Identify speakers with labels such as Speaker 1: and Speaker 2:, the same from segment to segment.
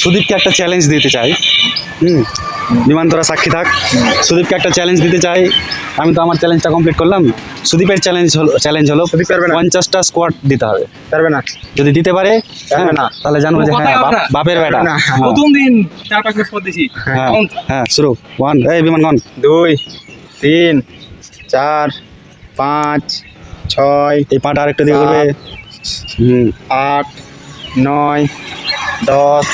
Speaker 1: সুদীপকে একটা চ্যালেঞ্জ দিতে চাই। বিমান তোরা সাক্ষী থাক। সুদীপকে একটা চ্যালেঞ্জ দিতে চাই। আমি তো আমার চ্যালেঞ্জটা কমপ্লিট করলাম। সুদীপের চ্যালেঞ্জ হলো
Speaker 2: সুদীপ পারবে না।
Speaker 1: 50টা স্কোয়াট দিতে হবে।
Speaker 2: পারবে না।
Speaker 1: যদি দিতে পারে
Speaker 2: পারবে না।
Speaker 1: তাহলে জানবো যে হ্যাঁ বাপের বেটা।
Speaker 2: না।
Speaker 1: হ্যাঁ,
Speaker 3: প্রথম দিন 4-5 মিনিট পর দিছি।
Speaker 1: হ্যাঁ হ্যাঁ শুরু। 1 এই বিমান গন।
Speaker 2: 2 3 4 5 6
Speaker 1: এই পাটা আরেকটা দিয়ে করবে।
Speaker 2: 8 9 10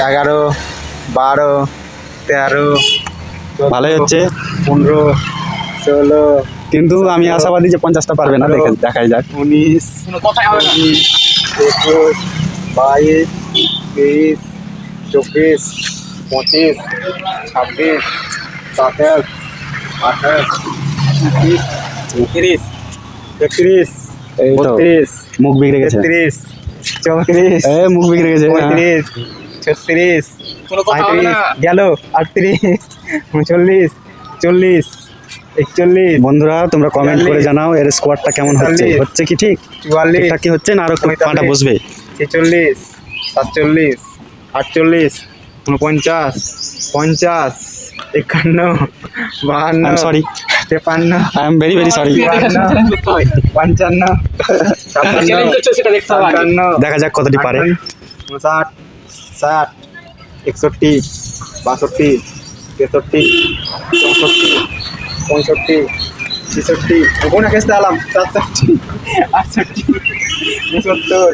Speaker 2: 11 12 13
Speaker 1: ভালোই হচ্ছে
Speaker 2: 15 16
Speaker 1: কিন্তু আমি আশাবাদী যে 50টা পারবে না, দেখাই যাক।
Speaker 2: 19
Speaker 3: কোনো কথাই হবে না।
Speaker 2: 21 22 23 24 25 26 27 28 29 30 31
Speaker 1: এই তো
Speaker 2: 32
Speaker 1: মুখ বিগড়ে গেছে।
Speaker 2: 33 34
Speaker 1: এ মুখ বিগড়ে গেছে।
Speaker 2: 35 36
Speaker 3: কোনো কথা হবে না।
Speaker 2: গেল 38 39 40 41
Speaker 1: বন্ধুরা তোমরা কমেন্ট করে জানাও এর স্কোয়াডটা কেমন হচ্ছে।
Speaker 2: 44,
Speaker 1: হচ্ছে কি ঠিক?
Speaker 2: 44
Speaker 1: ঠিকঠাক কি হচ্ছে না আরো একটু
Speaker 2: 45,
Speaker 1: পাটা বসবে?
Speaker 2: 46 47 48 49 50 51 52
Speaker 1: I am sorry,
Speaker 2: 53
Speaker 1: I am very very sorry.
Speaker 2: 55
Speaker 3: challenge করছো সেটা দেখতে হবে আগে।
Speaker 2: 57
Speaker 1: দেখা যাক কতটি পারে।
Speaker 2: 60 60 61 62 63 64 65 66 কোন কেসে আলাম 67 68 70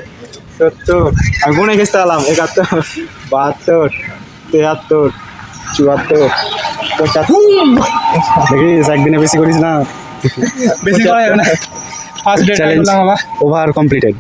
Speaker 2: 70 আমি কোন কেসে আলাম 71 72 73 74 75
Speaker 1: দেখিস একদিনে বেশি করিস না।
Speaker 3: বেশি করা যাবে না। First day
Speaker 1: challenge over completed.